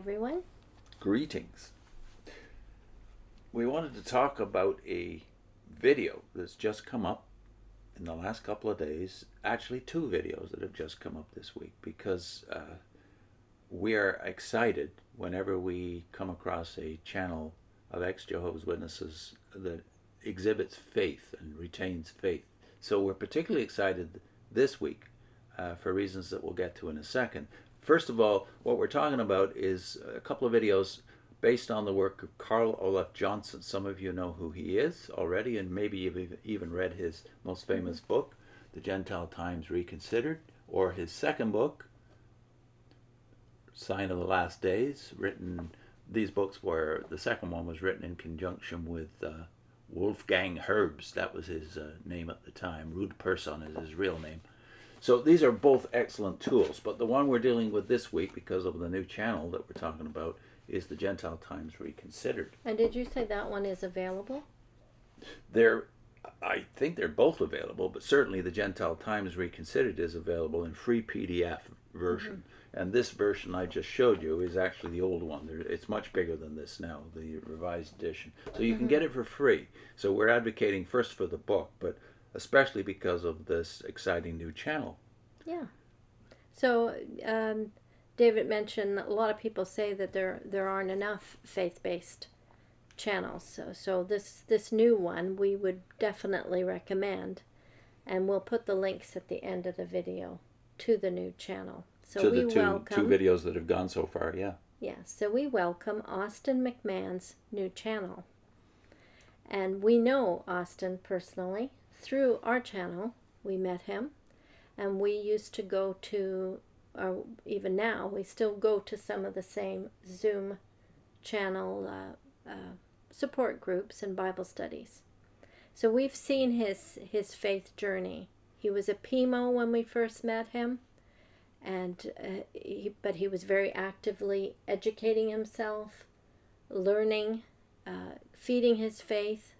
everyone. Greetings. We wanted to talk about a video that's just come up in the last couple of days. Actually, two videos that have just come up this week because we are excited whenever we come across a channel of ex-Jehovah's Witnesses that exhibits faith and retains faith. So we're particularly excited this week for reasons that we'll get to in a second. First of all, what we're talking about is a couple of videos based on the work of Carl Olaf Johnson. Some of you know who he is already, and maybe you've even read his most famous book, The Gentile Times Reconsidered, or his second book, Sign of the Last Days. These books were, the second one was written in conjunction with Wolfgang Herbst. That was his name at the time. Ruud Persson is his real name. So these are both excellent tools, but the one we're dealing with this week, because of the new channel that we're talking about, is the Gentile Times Reconsidered. And did you say that one is available? I think they're both available, but certainly the Gentile Times Reconsidered is available in free PDF version. And this version I just showed you is actually the old one. It's much bigger than this now, the revised edition. So you can get it for free. So we're advocating first for the book, but especially because of this exciting new channel. Yeah. So David mentioned a lot of people say that there aren't enough faith-based channels. So this new one we would definitely recommend, and we'll put the links at the end of the video to the new channel. So to we the two welcome videos that have gone so far, yeah. Yeah, so we welcome Austin McMahon's new channel. And we know Austin personally. Through our channel, we met him, and we used to go to, or even now, we still go to some of the same Zoom channel support groups and Bible studies. So we've seen his faith journey. He was a PMO when we first met him, and but he was very actively educating himself, learning, feeding his faith.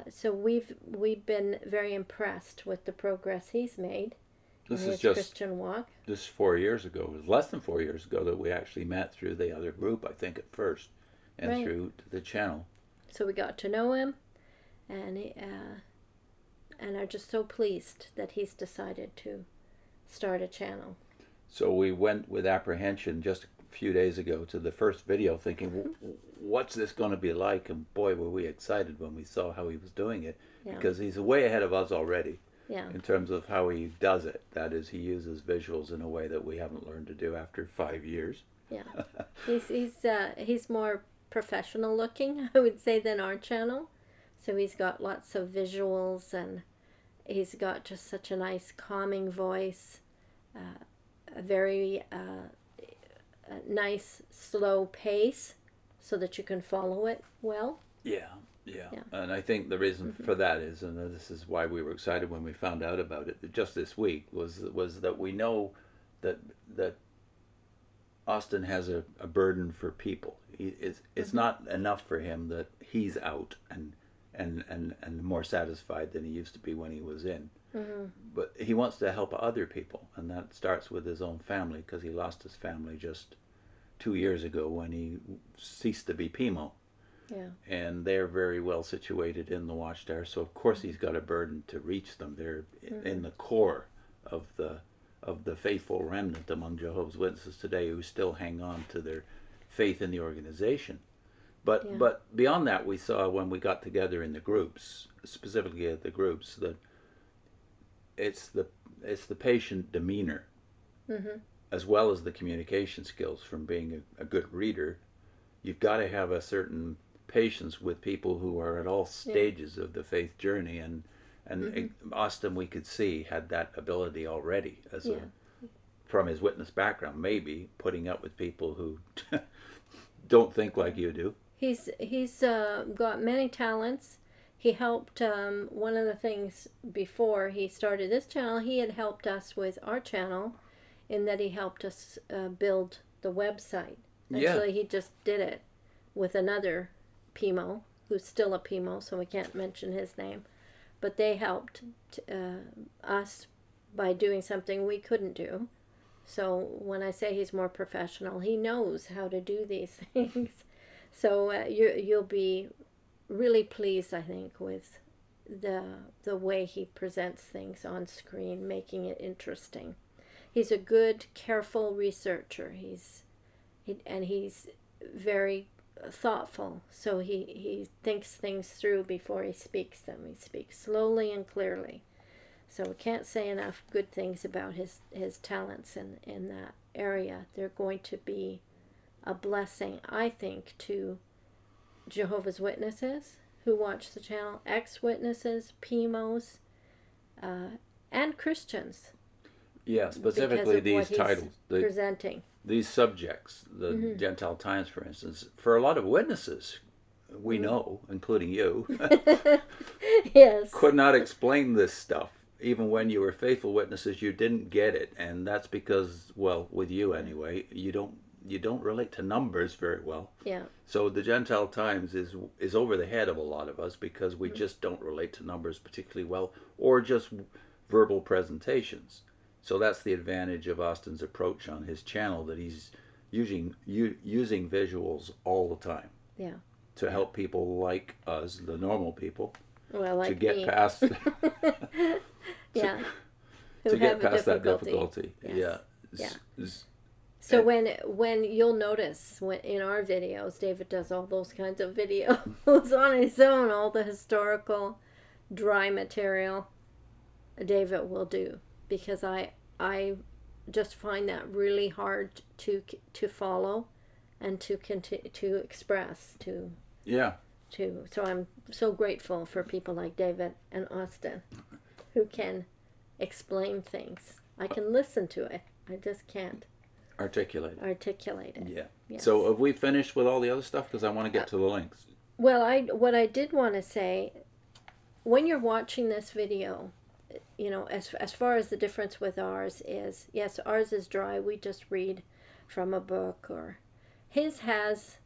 So we've been very impressed with the progress he's made in his Christian walk. This is 4 years ago. It was less than 4 years ago that we actually met through the other group, I think, at first, and through the channel. So we got to know him, and are just so pleased that he's decided to start a channel. So we went with apprehension just a few days ago to the first video thinking, what's this going to be like? And boy, were we excited when we saw how he was doing it, because he's way ahead of us already in terms of how he does it. That is, he uses visuals in a way that we haven't learned to do after 5 years. Yeah, he's more professional looking, I would say, than our channel. So he's got lots of visuals, and he's got just such a nice calming voice, a very nice slow pace so that you can follow it well. Yeah. And I think the reason for that is, and this is why we were excited when we found out about it just this week, was that we know that Austin has a burden for people. It's not enough for him that he's out and more satisfied than he used to be when he was in. But he wants to help other people, and that starts with his own family, because he lost his family just 2 years ago when he ceased to be PMO. Yeah. And they're very well situated in the Watchtower, so of course he's got a burden to reach them. They're in the core of the faithful remnant among Jehovah's Witnesses today who still hang on to their faith in the organization. But beyond that, we saw when we got together in the groups, specifically at the groups, that it's the patient demeanor, as well as the communication skills from being a good reader. You've got to have a certain patience with people who are at all stages of the faith journey, and Austin, we could see, had that ability already from his witness background, maybe putting up with people who don't think like you do. He's got many talents. He helped, one of the things before he started this channel, he had helped us with our channel in that he helped us build the website. Actually, he just did it with another PMO, who's still a PMO, so we can't mention his name. But they helped us by doing something we couldn't do. So when I say he's more professional, he knows how to do these things. So you'll be really pleased, I think, with the way he presents things on screen, making it interesting. He's a good, careful researcher. He's very thoughtful. So he thinks things through before he speaks them. He speaks slowly and clearly. So we can't say enough good things about his talents in that area. They're going to be a blessing, I think, to Jehovah's Witnesses who watch the channel, ex-witnesses, PMOs, and Christians. Yeah, specifically these titles, presenting. These subjects, the Gentile Times, for instance, for a lot of witnesses, we know, including you, yes, could not explain this stuff. Even when you were faithful witnesses, you didn't get it, and that's because, well, with you anyway, you don't relate to numbers very well. Yeah. So the Gentile Times is over the head of a lot of us because we just don't relate to numbers particularly well, or just verbal presentations. So that's the advantage of Austin's approach on his channel, that he's using visuals all the time. Yeah. To help people like us, the normal people, well, like to get me. past yeah. to get past that difficulty. Yes. Yeah. So when you'll notice in our videos, David does all those kinds of videos on his own, all the historical dry material David will do, because I just find that really hard to follow and to express so I'm so grateful for people like David and Austin who can explain things. I can listen to it, I just can't articulate it. Yeah. Yes. So have we finished with all the other stuff? Because I want to get to the links. Well, what I did want to say, when you're watching this video, as far as the difference with ours is, yes, ours is dry. We just read from a book, or his has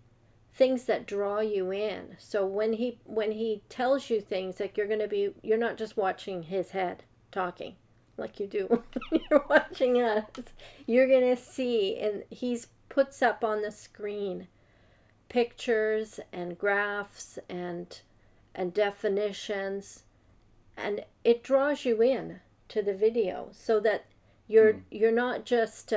things that draw you in. So when he tells you things, like you're not just watching his head talking like you do when you're watching us. You're going to see, and he puts up on the screen pictures and graphs and definitions, and it draws you in to the video so that you're not just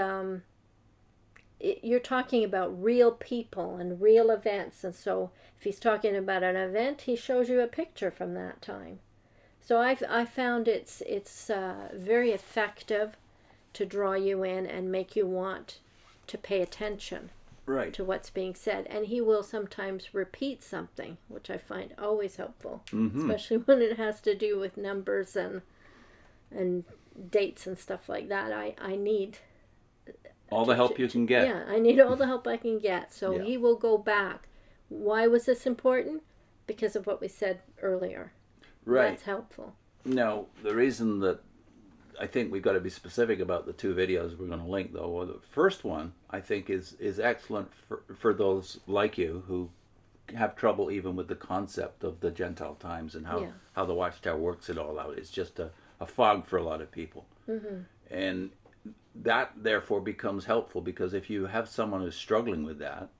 you're talking about real people and real events. And so if he's talking about an event, he shows you a picture from that time. So I found it's very effective to draw you in and make you want to pay attention to what's being said. And he will sometimes repeat something, which I find always helpful, especially when it has to do with numbers and dates and stuff like that. I need all the help you can get. Yeah, I need all the help I can get. So he will go back. Why was this important? Because of what we said earlier. Right. That's helpful. No, the reason that I think we've got to be specific about the two videos we're going to link, though. Well, the first one, I think, is excellent for those like you who have trouble even with the concept of the Gentile Times and how the Watchtower works it all out. It's just a fog for a lot of people. And that, therefore, becomes helpful, because if you have someone who's struggling with that,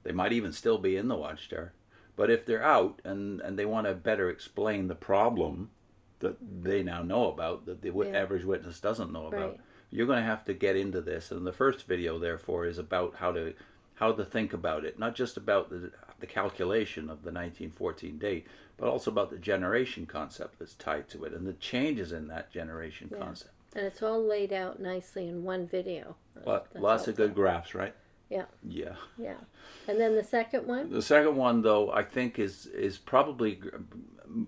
they might even still be in the Watchtower. But if they're out and they want to better explain the problem that they now know about, that the average witness doesn't know about, you're going to have to get into this. And the first video, therefore, is about how to think about it, not just about the calculation of the 1914 date, but also about the generation concept that's tied to it and the changes in that generation concept. And it's all laid out nicely in one video. Lots of good graphs, right? Yeah. Yeah. Yeah. And then the second one? The second one, though, I think is probably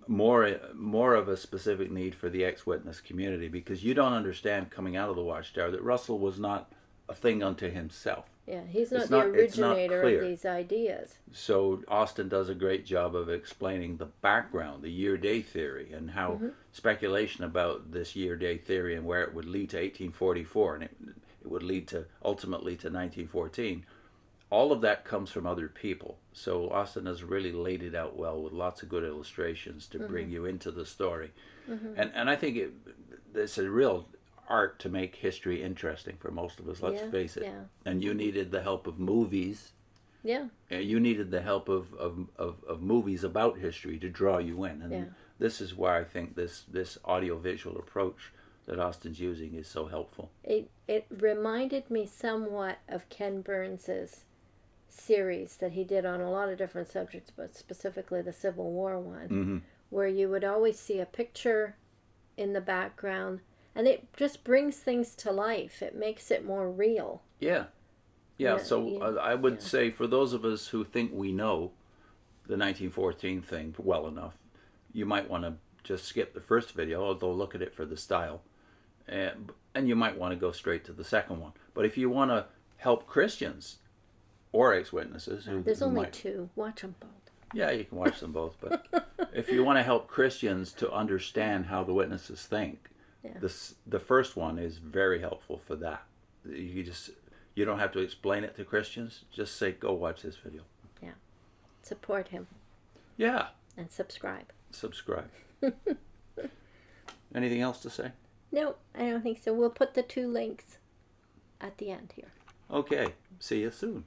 more of a specific need for the ex-witness community, because you don't understand coming out of the Watchtower that Russell was not a thing unto himself. Yeah, he's not the originator of these ideas. So Austin does a great job of explaining the background, the year-day theory, and how speculation about this year-day theory and where it would lead to 1844, and it would lead ultimately to 1914. All of that comes from other people. So Austin has really laid it out well with lots of good illustrations to bring you into the story. And I think it's a real art to make history interesting for most of us. Let's Yeah, face it. yeah. And you needed the help of movies. Yeah. And you needed the help of movies about history to draw you in. And Yeah. this is where I think this audiovisual approach that Austin's using is so helpful. It reminded me somewhat of Ken Burns's series that he did on a lot of different subjects, but specifically the Civil War one, Mm-hmm. where you would always see a picture in the background, and it just brings things to life. It makes it more real. Yeah. Yeah, Yeah, so yeah, I would yeah. say for those of us who think we know the 1914 thing well enough, you might want to just skip the first video, although look at it for the style. And you might want to go straight to the second one. But if you want to help Christians or ex-witnesses, There's who only might, 2. Watch them both. yeah, you can watch them both. But if you want to help Christians to understand how the witnesses think, Yeah. the first one is very helpful for that. You don't have to explain it to Christians. Just say, go watch this video. Yeah. Support him Yeah, and subscribe. subscribe. Anything else to say? No, I don't think so. We'll put the 2 links at the end here. Okay, see you soon.